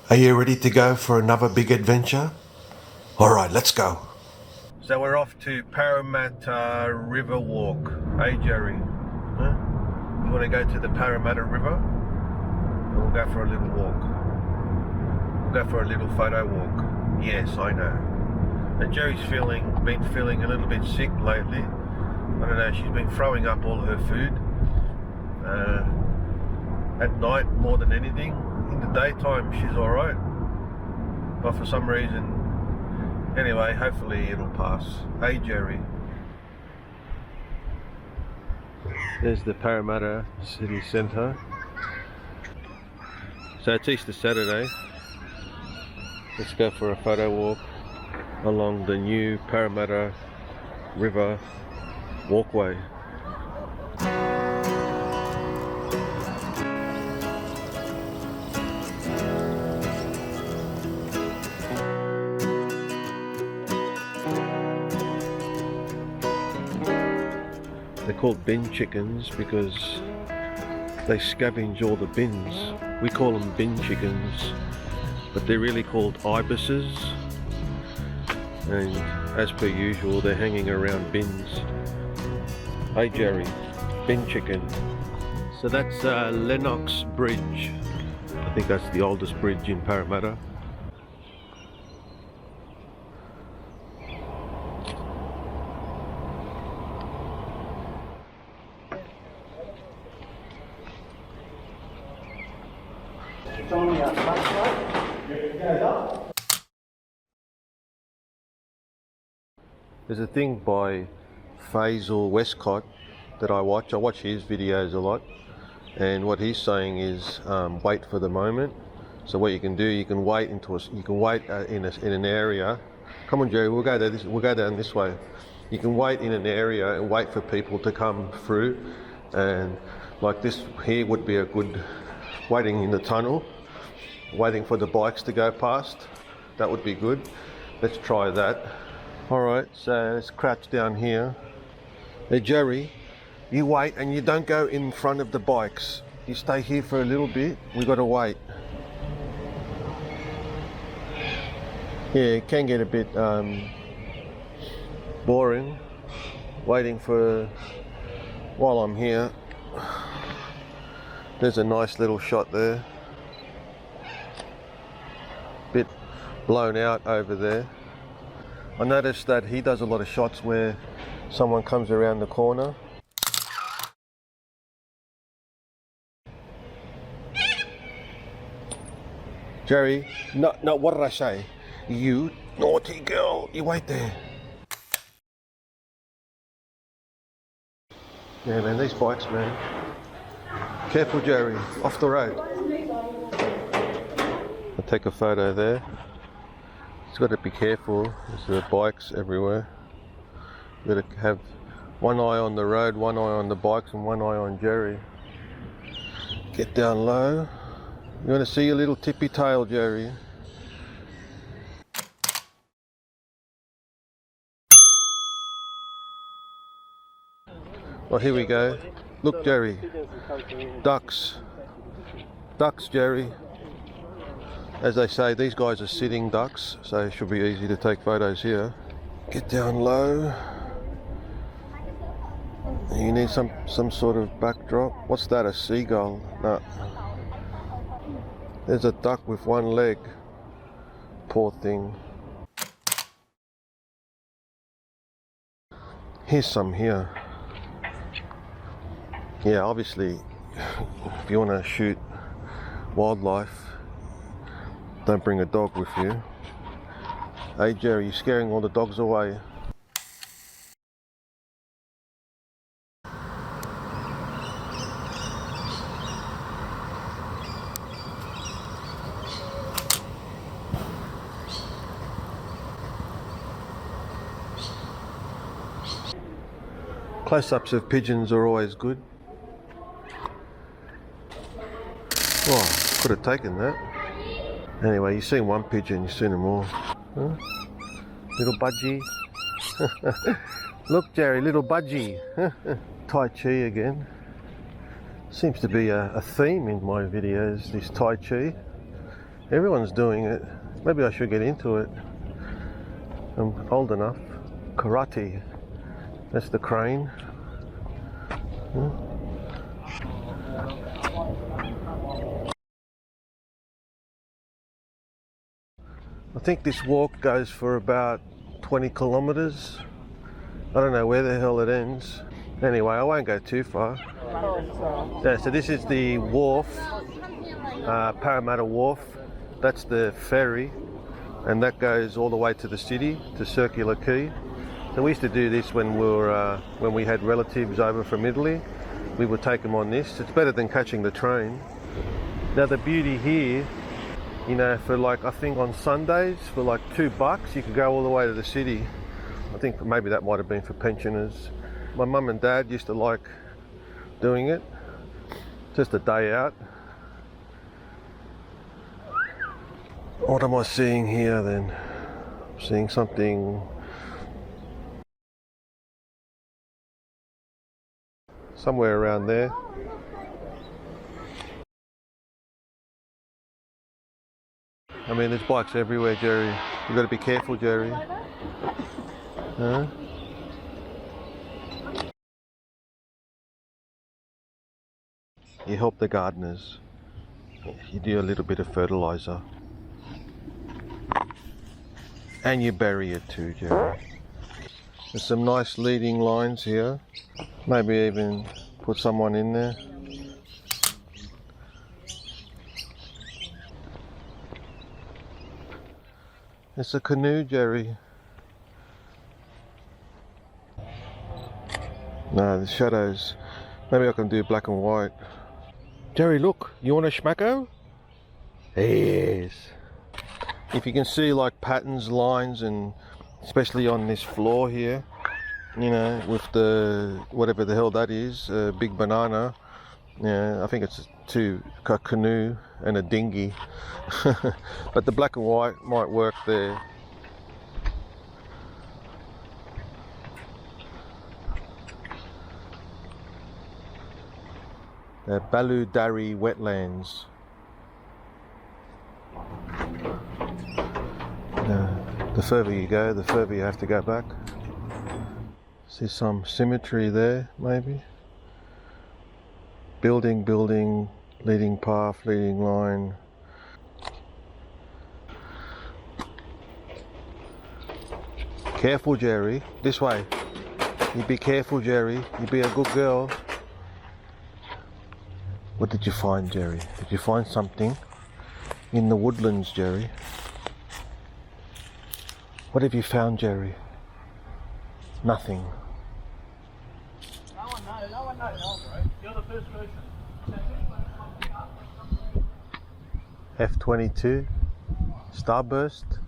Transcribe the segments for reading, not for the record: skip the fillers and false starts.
Are you ready to go for another big adventure? Alright, let's go. So we're off to Parramatta River Walk. Hey Jerry, huh? You want to go to the Parramatta River? We'll go for a little walk. We'll go for a little photo walk. Yes, I know. And Jerry's been feeling a little bit sick lately. I don't know, she's been throwing up all her food. At night more than anything. In the daytime she's alright. But for some reason, anyway, hopefully it'll pass. Hey Jerry. There's the Parramatta City Centre. So it's Easter Saturday. Let's go for a photo walk along the new Parramatta River walkway. They're called bin chickens because they scavenge all the bins. We call them bin chickens, but they're really called ibises. And as per usual, they're hanging around bins. Hey Jerry, bin chicken. So that's Lennox Bridge. I think that's the oldest bridge in Parramatta. There's a thing by Faisal Westcott that I watch. I watch his videos a lot, and what he's saying is wait for the moment. So what you can do, you can wait until you can wait in an area. Come on, Jerry, we'll go down this way. You can wait in an area and wait for people to come through, and like this here would be a good waiting in the tunnel, waiting for the bikes to go past. That would be good. Let's try that. Alright, so let's crouch down here. Hey Jerry, you wait and you don't go in front of the bikes. You stay here for a little bit. We got to wait. Yeah, it can get a bit boring waiting for while I'm here. There's a nice little shot there. Bit blown out over there. I noticed that he does a lot of shots where someone comes around the corner. Jerry, no, what did I say? You naughty girl, you wait there. Yeah man, these bikes man. Careful Jerry, off the road. I'll take a photo there. Just got to be careful, there's bikes everywhere. Got to have one eye on the road, one eye on the bikes and one eye on Jerry. Get down low. You want to see your little tippy tail, Jerry? Well, here we go. Look Jerry, ducks. Ducks Jerry. As they say, these guys are sitting ducks, so it should be easy to take photos here. Get down low. You need some sort of backdrop. What's that, a seagull? No. There's a duck with one leg. Poor thing. Here's some here. Yeah, obviously, if you want to shoot wildlife, don't bring a dog with you. Hey Jerry, you're scaring all the dogs away. Close-ups of pigeons are always good. Oh, could have taken that. Anyway, you've seen one pigeon, you've seen them all. Huh? Little budgie. Look Jerry, little budgie. Tai Chi again. Seems to be a theme in my videos, this Tai Chi. Everyone's doing it. Maybe I should get into it. I'm old enough. Karate. That's the crane. I think this walk goes for about 20 kilometers. I don't know where the hell it ends. Anyway, I won't go too far. Yeah, so this is the wharf, Parramatta Wharf. That's the ferry, and that goes all the way to the city, to Circular Quay. So we used to do this when we had relatives over from Italy. We would take them on this. It's better than catching the train. Now the beauty here, you know, for like, I think on Sundays, for like $2, you could go all the way to the city. I think maybe that might have been for pensioners. My mum and dad used to like doing it. Just a day out. What am I seeing here then? I'm seeing something. Somewhere around there. I mean, there's bikes everywhere, Jerry. You've got to be careful, Jerry. Huh? You help the gardeners. You do a little bit of fertilizer. And you bury it too, Jerry. There's some nice leading lines here. Maybe even put someone in there. It's a canoe, Jerry. No, the shadows. Maybe I can do black and white. Jerry, look. You want a schmacko? Yes. If you can see like patterns, lines, and especially on this floor here, you know, with the whatever the hell that is, big banana. Yeah, I think it's a canoe and a dinghy. But the black and white might work there. The Baloodari wetlands. The further you go, the further you have to go back. See some symmetry there, maybe. Building, leading path, leading line. Careful, Jerry. This way. You be careful, Jerry. You be a good girl. What did you find, Jerry? Did you find something in the woodlands, Jerry? What have you found, Jerry? Nothing. No one knows, bro. You're the first person. F-22, Starburst.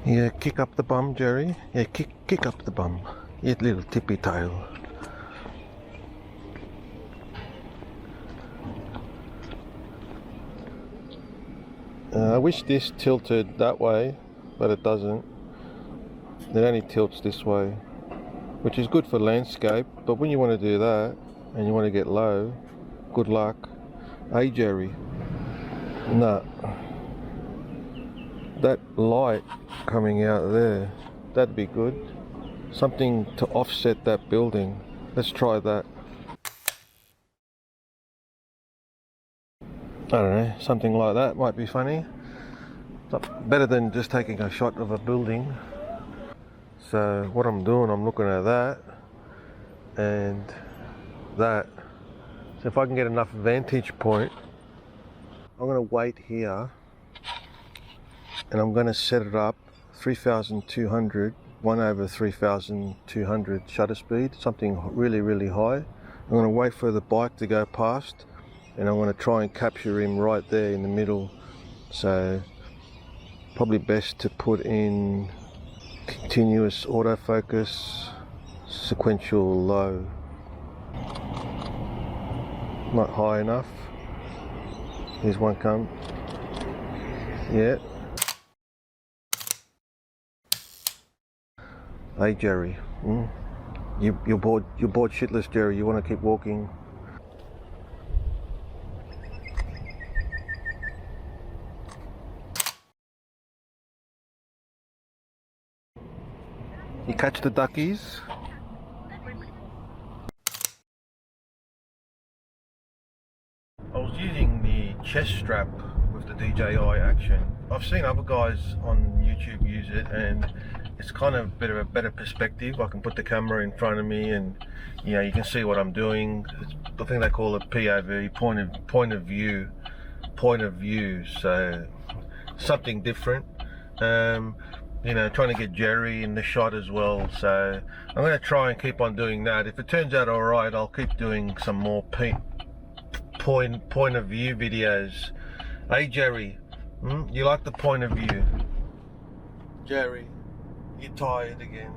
Yeah, kick up the bum, Jerry. Yeah, kick up the bum. You little tippy tail. I wish this tilted that way, but it doesn't. It only tilts this way, which is good for landscape, but when you want to do that, and you want to get low, good luck. Hey, Jerry. No. That light coming out there, that'd be good. Something to offset that building. Let's try that. I don't know, something like that might be funny. It's better than just taking a shot of a building. So what I'm doing, I'm looking at that and that. So if I can get enough vantage point, I'm going to wait here and I'm going to set it up 3,200, 1/3,200 shutter speed, something really high. I'm going to wait for the bike to go past and I'm going to try and capture him right there in the middle. So probably best to put in continuous autofocus, sequential low. Not high enough. Here's one come. Yeah. Hey Jerry, you're bored shitless, Jerry. You want to keep walking? You catch the duckies? I was using the chest strap with the DJI Action. I've seen other guys on YouTube use it, and it's kind of a bit of a better perspective. I can put the camera in front of me, and you know, you can see what I'm doing. I think they call it POV, point of view. So something different. You know, trying to get Jerry in the shot as well. So I'm going to try and keep on doing that. If it turns out alright, I'll keep doing some more point of view videos. Hey Jerry, you like the point of view? Jerry, you're tired again.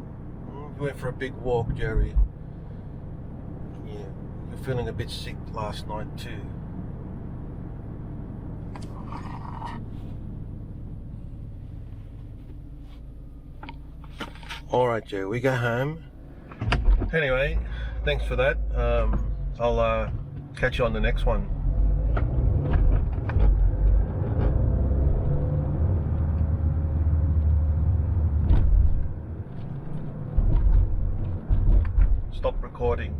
You went for a big walk, Jerry. Yeah, you're feeling a bit sick last night too. Alright Jerry, we go home. Anyway, thanks for that. I'll catch you on the next one. Stop recording.